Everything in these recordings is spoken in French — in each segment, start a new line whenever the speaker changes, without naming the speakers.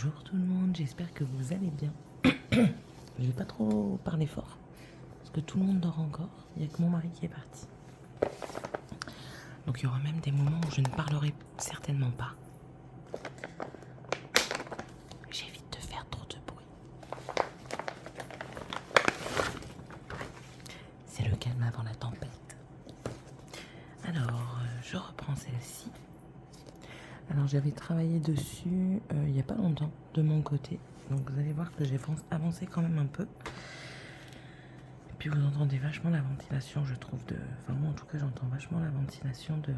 Bonjour tout le monde, j'espère que vous allez bien. Je vais pas trop parler fort, parce que tout le monde dort encore. Il n'y a que mon mari qui est parti. Donc il y aura même des moments où je ne parlerai certainement pas. J'évite de faire trop de bruit. C'est le calme avant la tempête. Alors, je reprends celle-ci. Alors j'avais travaillé dessus il n'y a pas longtemps, de mon côté. Donc vous allez voir que j'ai avancé quand même un peu. Et puis vous entendez vachement la ventilation, je trouve. Enfin moi en tout cas j'entends vachement la ventilation de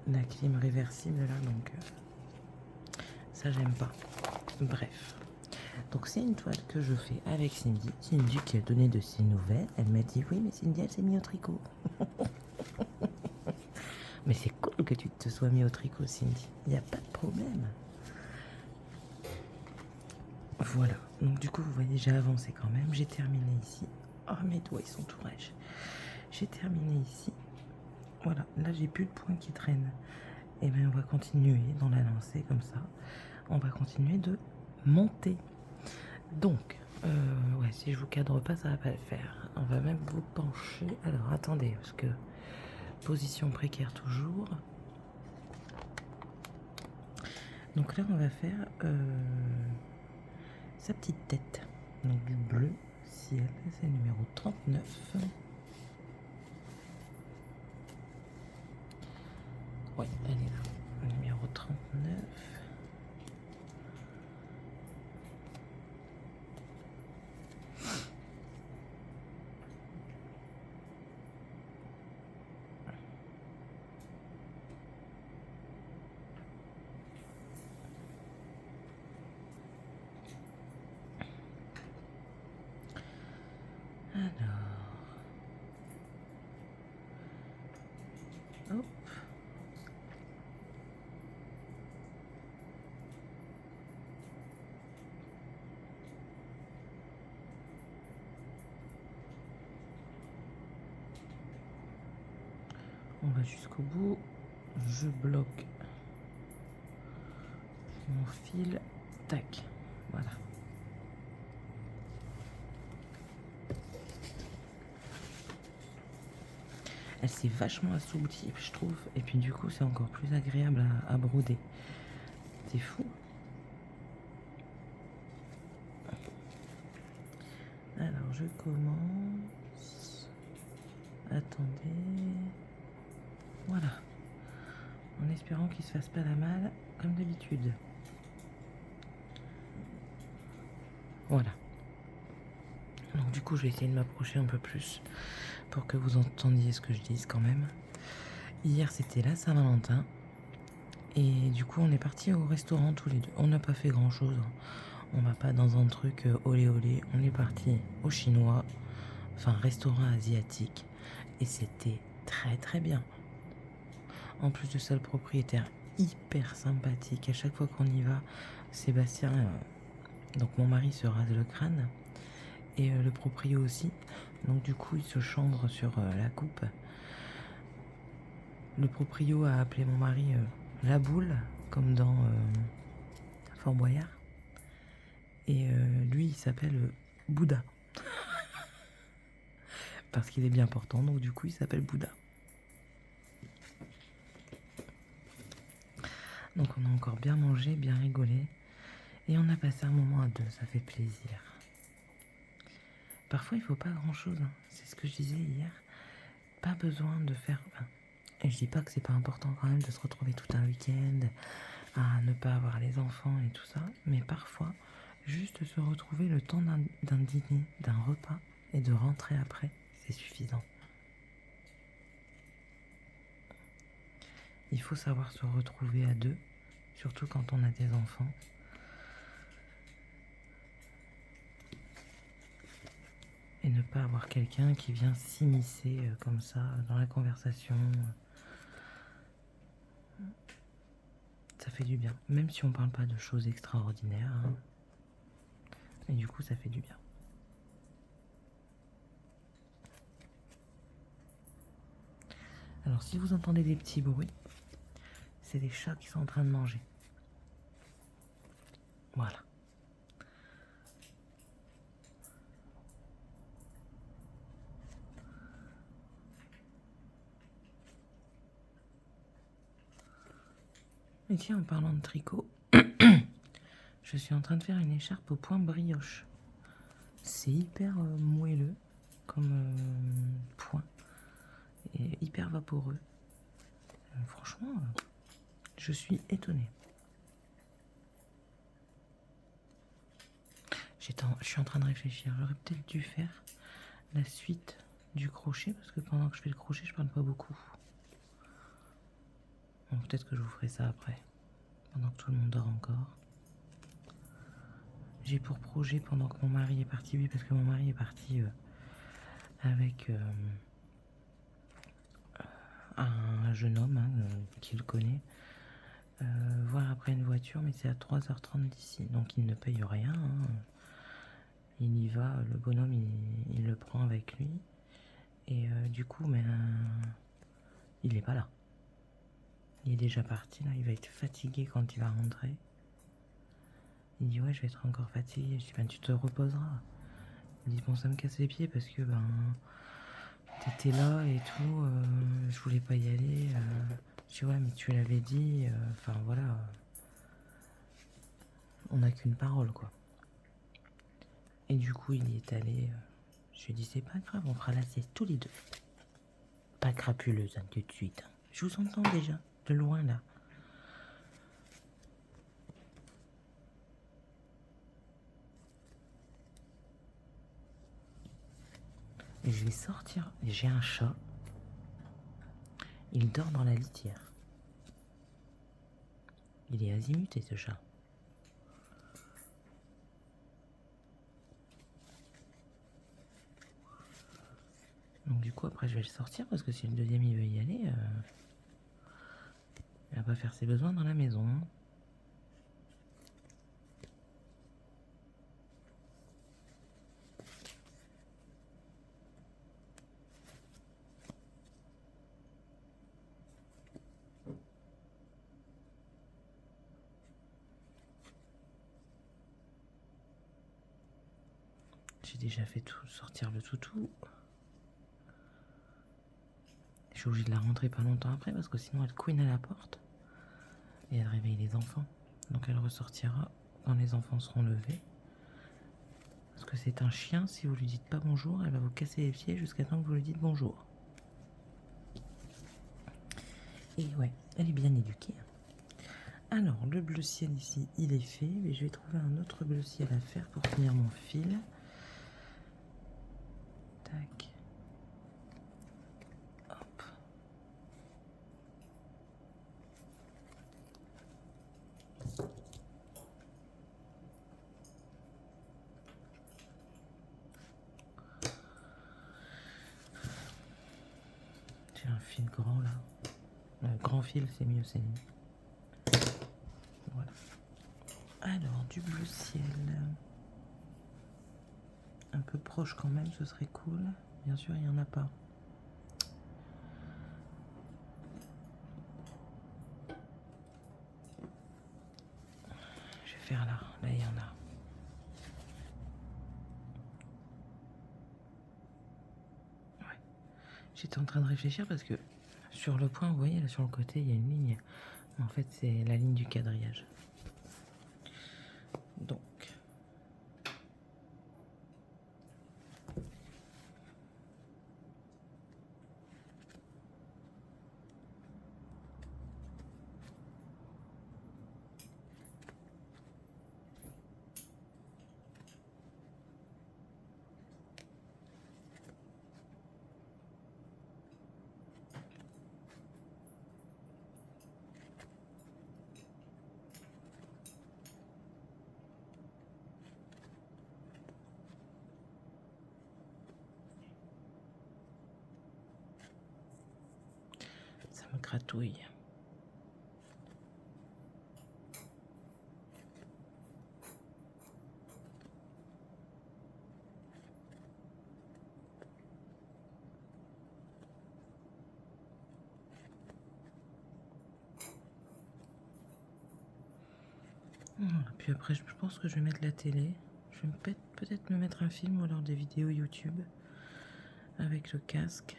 la clim réversible là. Donc ça j'aime pas. Bref. Donc c'est une toile que je fais avec Cindy. Cindy qui a donné de ses nouvelles. Elle m'a dit oui mais Cindy elle s'est mise au tricot. Mais c'est cool que tu te sois mis au tricot, Cindy. Il n'y a pas de problème. Voilà. Donc du coup, vous voyez, j'ai avancé quand même. J'ai terminé ici. Oh, mes doigts, ils sont tout rêches. J'ai terminé ici. Voilà. Là, j'ai plus de points qui traînent. Et bien, on va continuer dans la lancée comme ça. On va continuer de monter. Donc, ouais, si je vous cadre pas, ça va pas le faire. On va même vous pencher. Alors, attendez, parce que position précaire toujours. Donc là, on va faire sa petite tête. Donc du bleu ciel, c'est le numéro 39. Oui, elle est là. Le numéro 39. Alors, hop. On va jusqu'au bout. Je bloque mon fil. Tac. Voilà. Elle s'est vachement assouplie, je trouve. Et puis du coup, c'est encore plus agréable à broder. C'est fou. Alors, je commence. Attendez. Voilà. En espérant qu'il se fasse pas la malle, comme d'habitude. Voilà. Donc du coup, je vais essayer de m'approcher un peu plus pour que vous entendiez ce que je dise quand même. Hier, c'était la Saint-Valentin. Et du coup, on est parti au restaurant tous les deux. On n'a pas fait grand-chose. On va pas dans un truc olé olé. On est parti au chinois, enfin restaurant asiatique. Et c'était très très bien. En plus de ça, le propriétaire hyper sympathique. À chaque fois qu'on y va, Sébastien, donc mon mari, se rase le crâne. Et le proprio aussi. Donc du coup, il se chambre sur la coupe. Le proprio a appelé mon mari la boule, comme dans Fort Boyard. Et lui, il s'appelle Bouddha. Parce qu'il est bien portant, donc du coup, il s'appelle Bouddha. Donc on a encore bien mangé, bien rigolé. Et on a passé un moment à deux, ça fait plaisir. Parfois, il faut pas grand-chose. Hein. C'est ce que je disais hier. Pas besoin de faire... Enfin, et je dis pas que c'est pas important quand même de se retrouver tout un week-end, à ne pas avoir les enfants et tout ça. Mais parfois, juste se retrouver le temps d'un dîner, d'un repas, et de rentrer après, c'est suffisant. Il faut savoir se retrouver à deux, surtout quand on a des enfants. Et ne pas avoir quelqu'un qui vient s'immiscer comme ça dans la conversation. Ça fait du bien, même si on parle pas de choses extraordinaires. Hein. Et du coup, ça fait du bien. Alors, si vous entendez des petits bruits, c'est des chats qui sont en train de manger. Voilà. Et tiens, en parlant de tricot, je suis en train de faire une écharpe au point brioche. C'est hyper moelleux comme point et hyper vaporeux. Franchement, je suis étonnée. Je suis en train de réfléchir. J'aurais peut-être dû faire la suite du crochet parce que pendant que je fais le crochet, je parle pas beaucoup. Bon, peut-être que je vous ferai ça après, pendant que tout le monde dort encore. J'ai pour projet, pendant que mon mari est parti, oui, parce que mon mari est parti avec un jeune homme qui le connaît, voir après une voiture, mais c'est à 3h30 d'ici, donc il ne paye rien. Il y va, le bonhomme, il le prend avec lui, et du coup, il n'est pas là. Il est déjà parti, là, il va être fatigué quand il va rentrer. Il dit, ouais, je vais être encore fatigué. Je dis, ben, tu te reposeras. Il dit, bon, ça me casse les pieds parce que, t'étais là et tout, je voulais pas y aller. Je dis, ouais, mais tu l'avais dit, enfin, voilà. On n'a qu'une parole, quoi. Et du coup, il y est allé. Je lui ai dit, c'est pas grave, on fera la sieste tous les deux. Pas crapuleuse, hein, tout de suite. Je vous entends déjà, de loin, là. Et je vais sortir. J'ai un chat. Il dort dans la litière. Il est azimuté, ce chat. Donc du coup, après, je vais le sortir parce que si le deuxième, il veut y aller, il va pas faire ses besoins dans la maison. J'ai déjà fait tout, sortir le toutou. Je suis obligée de la rentrer pas longtemps après parce que sinon elle couine à la porte et elle réveille les enfants. Donc elle ressortira quand les enfants seront levés. Parce que c'est un chien, si vous lui dites pas bonjour, elle va vous casser les pieds jusqu'à temps que vous lui dites bonjour. Et ouais, elle est bien éduquée. Alors, le bleu ciel ici, il est fait. Mais je vais trouver un autre bleu ciel à faire pour finir mon fil. Tac. Hop. J'ai un fil grand là. Grand fil, c'est mieux, c'est mieux. Voilà. Alors, du bleu ciel. Un peu proche quand même, ce serait cool. Bien sûr, il n'y en a pas. Je vais faire là. Là, il y en a. Ouais. J'étais en train de réfléchir parce que sur le point, vous voyez, là sur le côté, il y a une ligne. En fait, c'est la ligne du quadrillage. Donc, ça me gratouille. Voilà. Puis après, je pense que je vais mettre la télé. Je vais peut-être me mettre un film ou alors des vidéos YouTube avec le casque.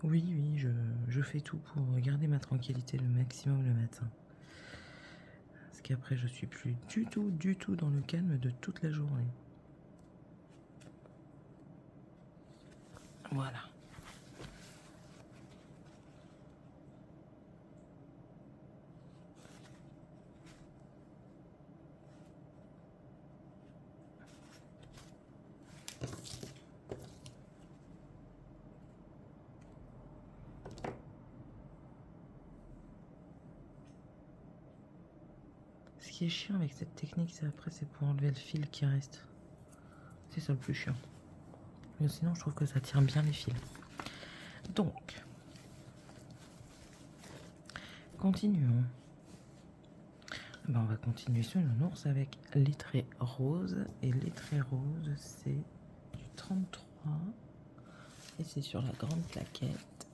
Oui, oui, je fais tout pour garder ma tranquillité le maximum le matin. Parce qu'après, je suis plus du tout dans le calme de toute la journée. Voilà. Ce qui est chiant avec cette technique, c'est après, c'est pour enlever le fil qui reste. C'est ça le plus chiant. Mais sinon, je trouve que ça tire bien les fils. Donc, continuons. Ben, on va continuer sur le ours avec les traits roses. Et les traits roses, c'est du 33. Et c'est sur la grande plaquette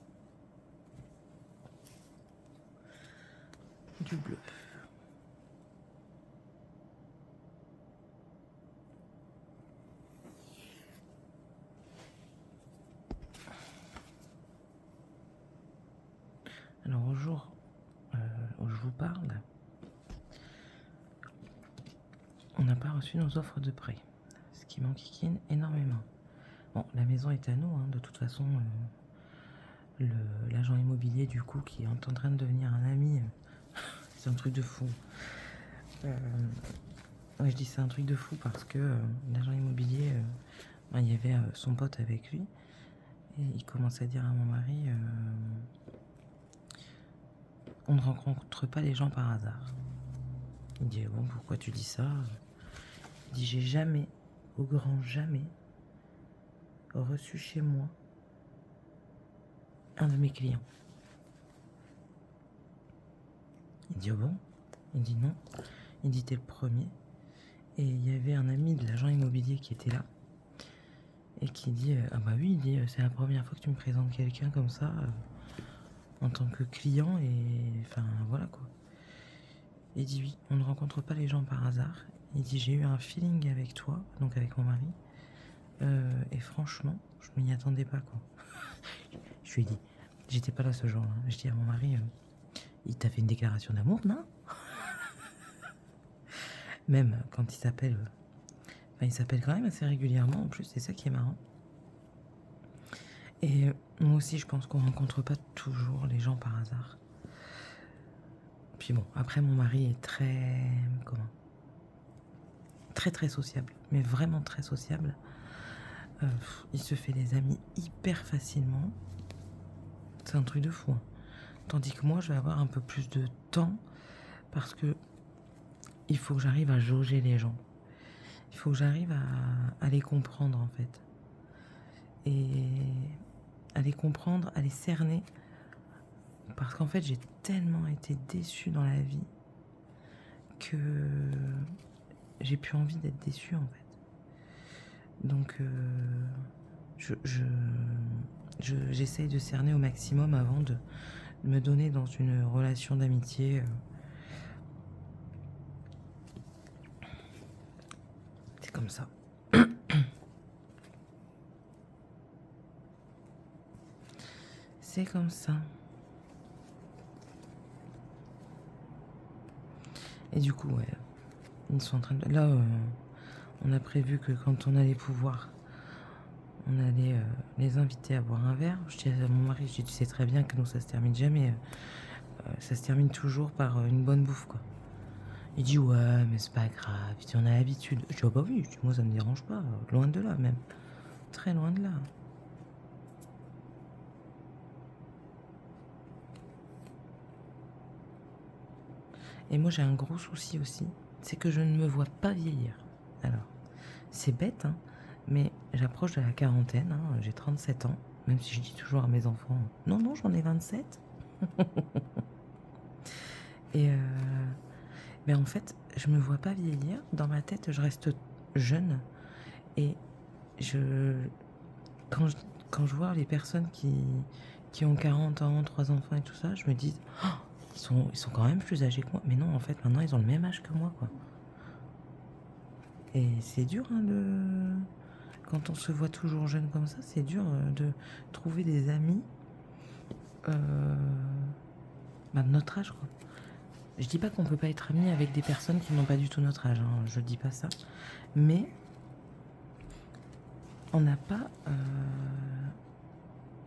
du bleu. Alors au jour où je vous parle, on n'a pas reçu nos offres de prêt, ce qui m'enquiquine énormément. Bon, la maison est à nous, hein, de toute façon, l'agent immobilier du coup qui est en train de devenir un ami, c'est un truc de fou. Ouais, je dis c'est un truc de fou parce que l'agent immobilier, ben, il y avait son pote avec lui et il commence à dire à mon mari on ne rencontre pas les gens par hasard. Il dit bon, pourquoi tu dis ça? Il dit j'ai jamais, au grand jamais, reçu chez moi un de mes clients. Il dit oh bon? Il dit non. Il dit t'es le premier. Et il y avait un ami de l'agent immobilier qui était là et qui dit ah bah oui, il dit c'est la première fois que tu me présentes quelqu'un comme ça en tant que client et enfin voilà quoi. Il dit oui, on ne rencontre pas les gens par hasard. Il dit j'ai eu un feeling avec toi, donc avec mon mari, et franchement je m'y attendais pas quoi. Je lui ai dit, j'étais pas là ce jour-là. Je dis à mon mari, il t'a fait une déclaration d'amour, non? Même quand il s'appelle, il s'appelle quand même assez régulièrement en plus, c'est ça qui est marrant. Et moi aussi, je pense qu'on rencontre pas toujours les gens par hasard. Puis bon, après mon mari est très sociable, mais vraiment très sociable. Il se fait des amis hyper facilement. C'est un truc de fou. Hein. Tandis que moi, je vais avoir un peu plus de temps parce que il faut que j'arrive à jauger les gens. Il faut que j'arrive à les comprendre en fait. Et à les comprendre, à les cerner. Parce qu'en fait, j'ai tellement été déçue dans la vie que j'ai plus envie d'être déçue en fait. Donc, j'essaye de cerner au maximum avant de me donner dans une relation d'amitié. C'est comme ça. C'est comme ça. Et du coup, ouais, ils sont en train de... Là, on a prévu que quand on allait pouvoir, on allait les inviter à boire un verre. Je dis à mon mari, je dis, tu sais très bien que nous, ça se termine jamais. Ça se termine toujours par une bonne bouffe, quoi. Il dit, ouais, mais c'est pas grave, il dit, on a l'habitude. Je dis, oh bah oui, je dis, moi, ça me dérange pas, loin de là, même. Très loin de là. Et moi, j'ai un gros souci aussi, c'est que je ne me vois pas vieillir. Alors, c'est bête, hein, mais j'approche de la quarantaine, hein, j'ai 37 ans, même si je dis toujours à mes enfants, non, non, j'en ai 27. Et mais en fait, je me vois pas vieillir. Dans ma tête, je reste jeune et je quand je, quand je vois les personnes qui ont 40 ans, 3 enfants et tout ça, je me dis, oh, ils sont quand même plus âgés que moi. Mais non, en fait, maintenant, ils ont le même âge que moi, quoi. Et c'est dur, hein, quand on se voit toujours jeune comme ça, c'est dur de trouver des amis de notre âge, quoi. Je dis pas qu'on peut pas être ami avec des personnes qui n'ont pas du tout notre âge, hein, je dis pas ça. Mais on n'a pas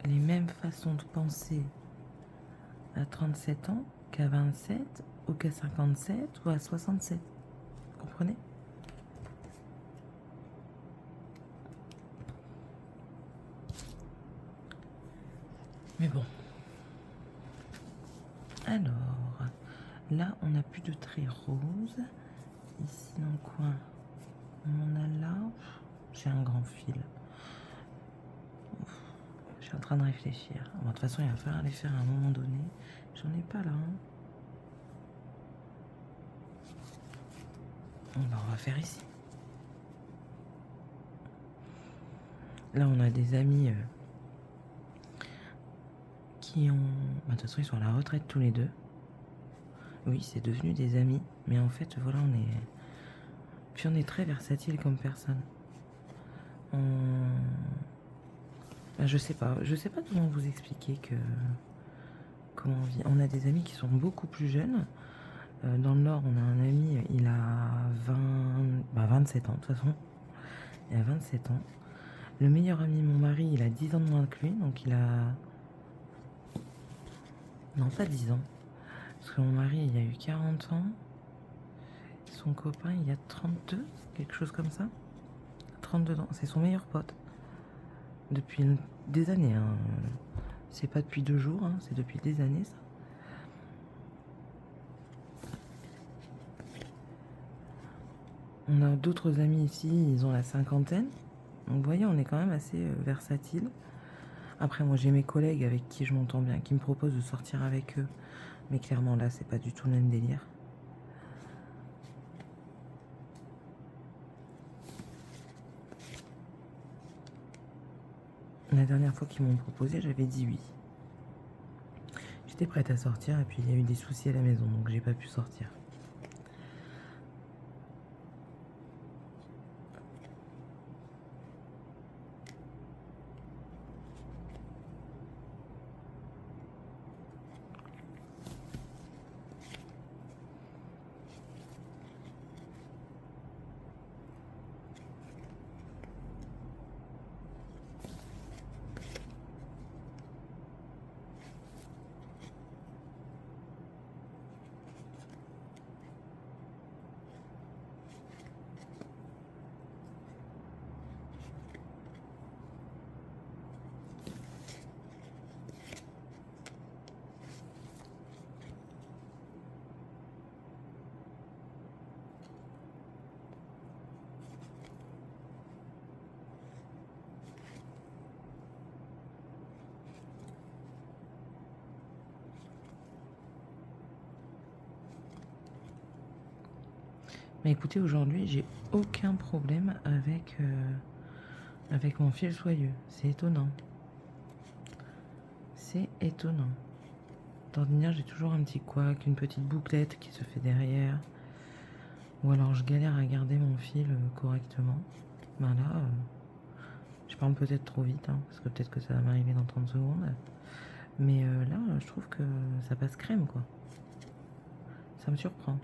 les mêmes façons de penser à 37 ans qu'à 27 ou qu'à 57 ou à 67. Vous comprenez? Mais bon. Alors, là, on n'a plus de traits roses. Ici, dans le coin, on en a là. J'ai un grand fil. Je suis en train de réfléchir. Bon, de toute façon, il va falloir les faire à un moment donné. J'en ai pas là. Hein. Bon, bah, on va faire ici. Là, on a des amis qui ont... Bah, de toute façon, ils sont à la retraite tous les deux. Oui, c'est devenu des amis. Mais en fait, voilà, on est... Puis on est très versatile comme personne. Bah, je sais pas comment vous expliquer que... Comment on vit. On a des amis qui sont beaucoup plus jeunes. Dans le Nord, on a un ami, il a 27 ans de toute façon. Il a 27 ans. Le meilleur ami de mon mari, il a 10 ans de moins que lui, donc il a... Non, pas 10 ans. Parce que mon mari, il a eu 40 ans. Son copain, il a 32, quelque chose comme ça. 32 ans, c'est son meilleur pote. Depuis des années, hein. C'est pas depuis 2 jours, hein, c'est depuis des années, ça. On a d'autres amis ici, ils ont la cinquantaine. Donc vous voyez, on est quand même assez versatile. Après, moi, j'ai mes collègues avec qui je m'entends bien, qui me proposent de sortir avec eux. Mais clairement, là, c'est pas du tout le même délire. La dernière fois qu'ils m'ont proposé, j'avais dit oui. J'étais prête à sortir et puis il y a eu des soucis à la maison, donc j'ai pas pu sortir. Mais écoutez, aujourd'hui, j'ai aucun problème avec mon fil soyeux. C'est étonnant. C'est étonnant. D'ordinaire, j'ai toujours un petit couac, une petite bouclette qui se fait derrière. Ou alors je galère à garder mon fil correctement. Ben là, je parle peut-être trop vite, hein, parce que peut-être que ça va m'arriver dans 30 secondes. Mais là, je trouve que ça passe crème, quoi. Ça me surprend.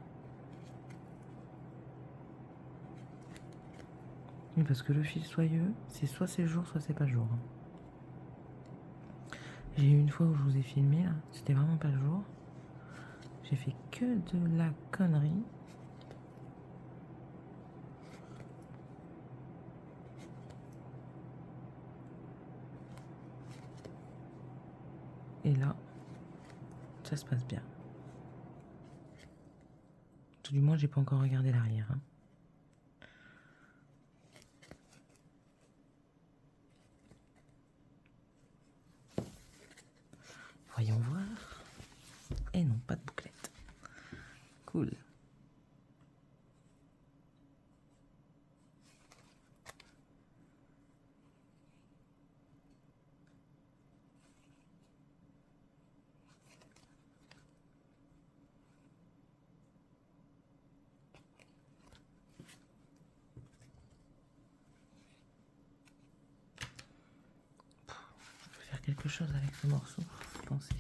Oui, parce que le fil soyeux, c'est soit c'est le jour, soit c'est pas le jour. J'ai eu une fois où je vous ai filmé, là, c'était vraiment pas le jour. J'ai fait que de la connerie. Et là, ça se passe bien. Tout du moins, j'ai pas encore regardé l'arrière. Hein. Voyons voir. Et non, pas de bouclette. Cool. quelque chose avec ce morceau, vous pensez?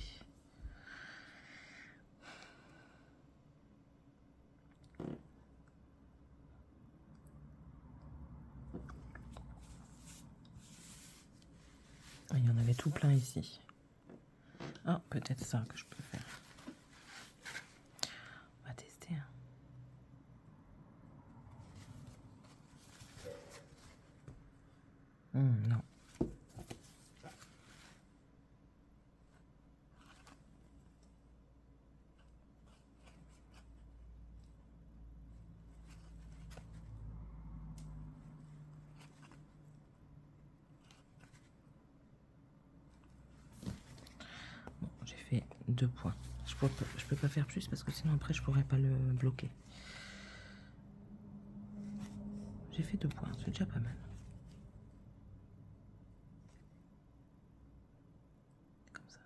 Il y en avait tout plein ici. Ah, peut-être ça que je peux faire. On va tester. Non. Bon, j'ai fait 2 points. Je peux pas faire plus parce que sinon après je pourrais pas le bloquer. J'ai fait 2 points, c'est déjà pas mal. Comme ça.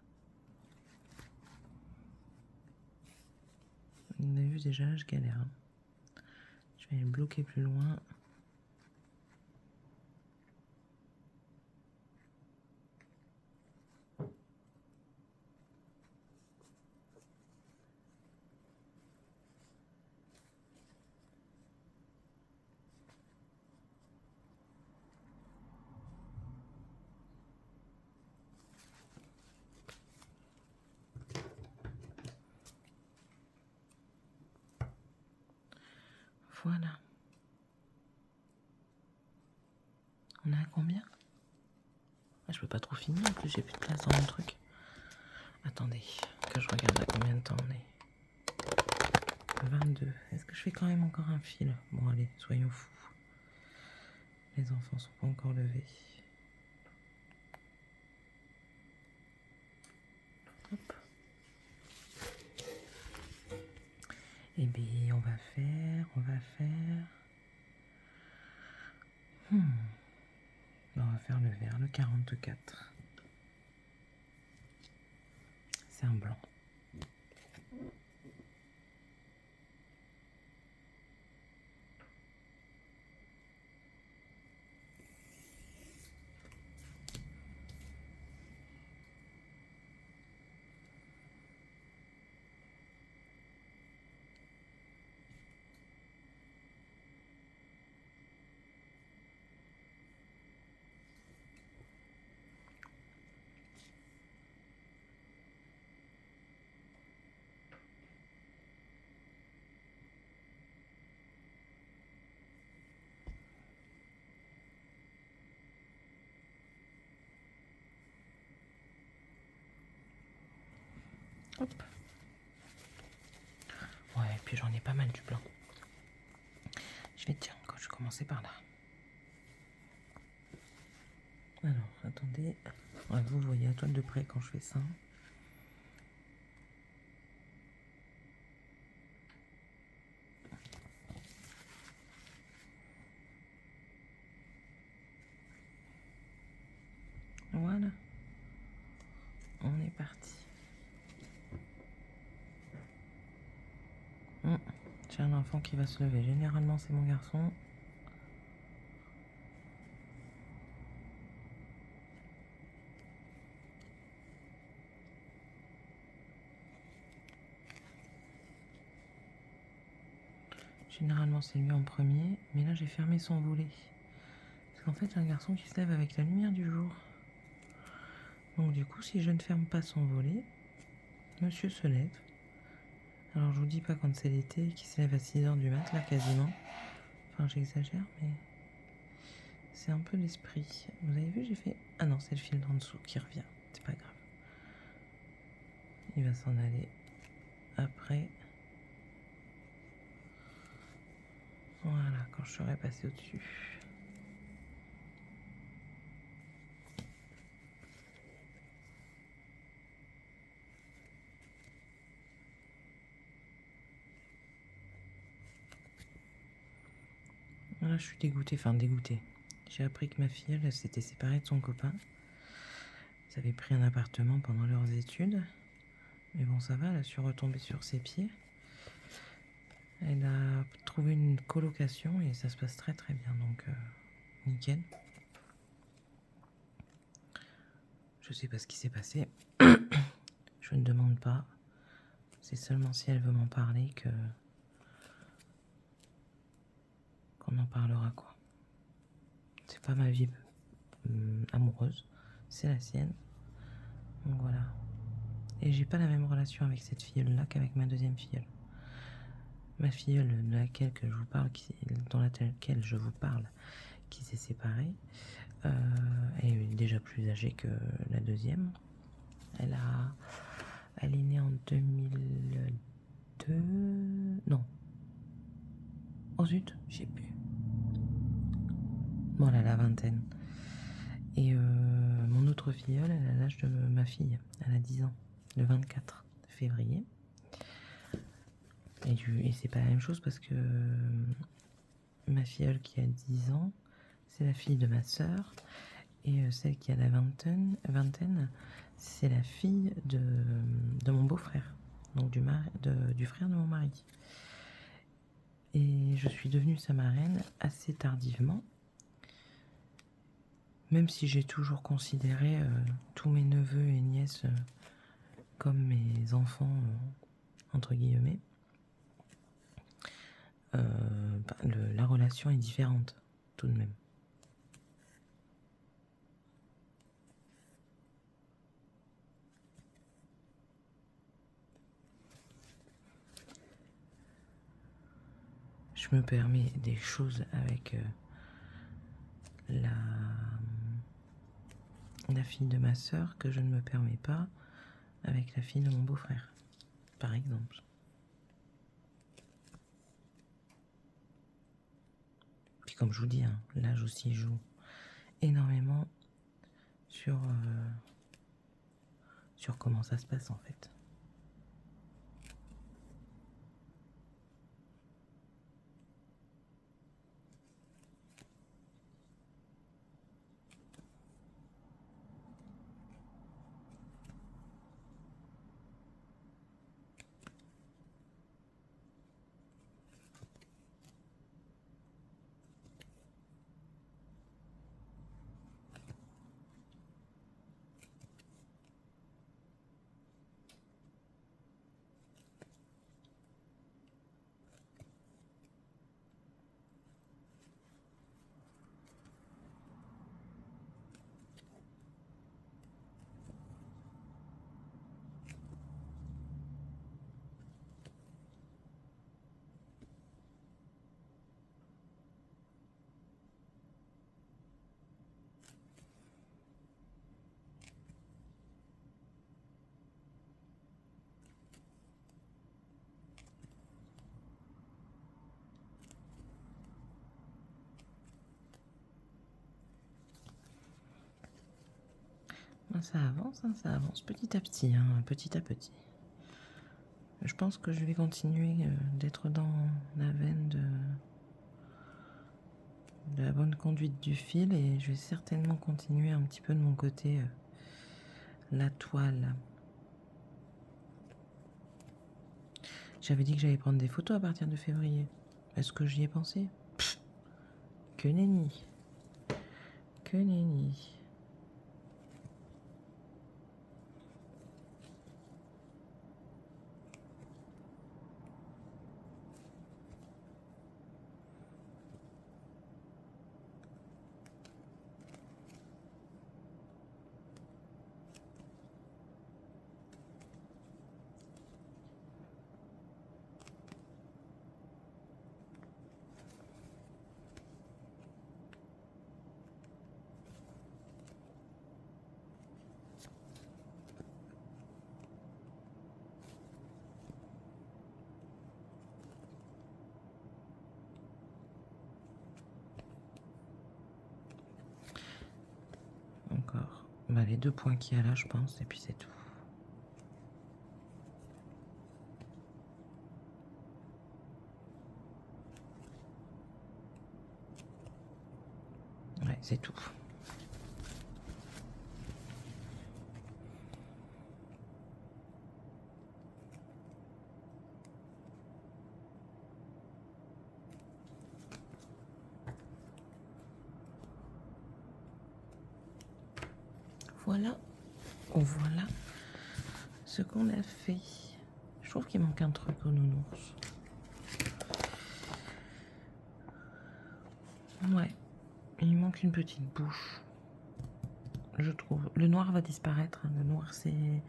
Vous avez vu déjà là, je galère. Je vais le bloquer plus loin. Voilà. On a combien? Je peux pas trop finir, en plus j'ai plus de place dans mon truc. Attendez, que je regarde à combien de temps on est. 22. Est-ce que je fais quand même encore un fil? Bon allez, soyons fous. Les enfants sont pas encore levés. Hop. Et bien on va faire... On va faire le vert, le 44. C'est un blanc. Hop. Ouais, et puis j'en ai pas mal du blanc. Tiens, quand je commençais par là. Alors, attendez. Ouais, vous voyez la toile de près quand je fais ça. Voilà. On est parti. J'ai un enfant qui va se lever. Généralement, c'est mon garçon. Généralement, c'est lui en premier. Mais là, j'ai fermé son volet. Parce qu'en fait, j'ai un garçon qui se lève avec la lumière du jour. Donc du coup, si je ne ferme pas son volet, monsieur se lève. Alors je vous dis pas quand c'est l'été, qui se lève à 6h du mat, là quasiment. Enfin j'exagère, mais c'est un peu l'esprit. Vous avez vu, j'ai fait... Ah non, c'est le fil d'en dessous qui revient, c'est pas grave. Il va s'en aller après. Voilà, quand je serai passé au-dessus. Là, je suis dégoûtée, enfin dégoûtée. J'ai appris que ma fille, elle s'était séparée de son copain. Ils avaient pris un appartement pendant leurs études. Mais bon, ça va, elle a su retomber sur ses pieds. Elle a trouvé une colocation et ça se passe très très bien, donc nickel. Je sais pas ce qui s'est passé. Je ne demande pas. C'est seulement si elle veut m'en parler qu'on en parlera, quoi. C'est pas ma vie amoureuse, c'est la sienne. Donc voilà. Et j'ai pas la même relation avec cette filleule-là qu'avec ma deuxième filleule. Ma filleule de laquelle je vous parle, dans laquelle je vous parle, qui s'est séparée, est déjà plus âgée que la deuxième. Elle est née en 2002. Non. Oh zut, je sais plus. Bon, elle a la vingtaine. Et mon autre filleule, elle a l'âge de ma fille. Elle a 10 ans, le 24 février. Et c'est pas la même chose parce que ma filleule qui a 10 ans, c'est la fille de ma sœur. Et celle qui a la vingtaine, c'est la fille de mon beau-frère. Donc du frère de mon mari. Et je suis devenue sa marraine assez tardivement. Même si j'ai toujours considéré tous mes neveux et nièces comme mes enfants, entre guillemets, la relation est différente, tout de même. Je me permets des choses avec la fille de ma sœur que je ne me permets pas avec la fille de mon beau-frère, par exemple. Puis comme je vous dis, hein, l'âge aussi joue énormément sur comment ça se passe en fait. Ça avance petit à petit, petit à petit. Je pense que je vais continuer d'être dans la veine de la bonne conduite du fil et je vais certainement continuer un petit peu de mon côté la toile. J'avais dit que j'allais prendre des photos à partir de février. Est-ce que j'y ai pensé? Que nenni. Que nenni. Encore. Bah, les 2 points qu'il y a là, je pense, et puis c'est tout. Ouais, c'est tout. Voilà. Voilà ce qu'on a fait. Je trouve qu'il manque un truc au nounours. Ouais, il manque une petite bouche. Je trouve. Le noir va disparaître. Le noir, c'est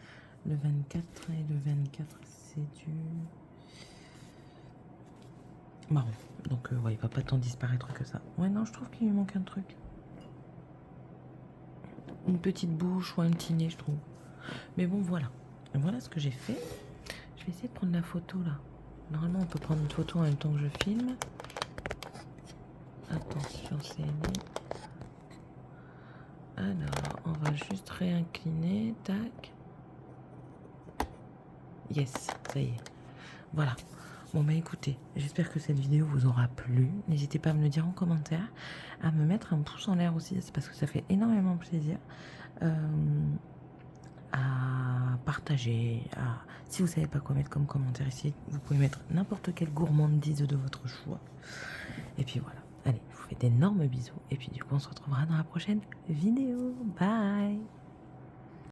le 24. Et le 24, c'est du marron. Donc, ouais, il va pas tant disparaître que ça. Ouais, non, je trouve qu'il lui manque un truc. Une petite bouche ou un petit nez, je trouve. Mais bon, voilà. Voilà ce que j'ai fait. Je vais essayer de prendre la photo, là. Normalement, on peut prendre une photo en même temps que je filme. Attention, c'est lui. Alors, on va juste réincliner. Tac. Yes, ça y est. Voilà. Bon, bah écoutez, j'espère que cette vidéo vous aura plu. N'hésitez pas à me le dire en commentaire, à me mettre un pouce en l'air aussi, c'est parce que ça fait énormément plaisir. À partager, si vous savez pas quoi mettre comme commentaire ici, vous pouvez mettre n'importe quelle gourmandise de votre choix. Et puis voilà. Allez, je vous fais d'énormes bisous. Et puis du coup, on se retrouvera dans la prochaine vidéo. Bye!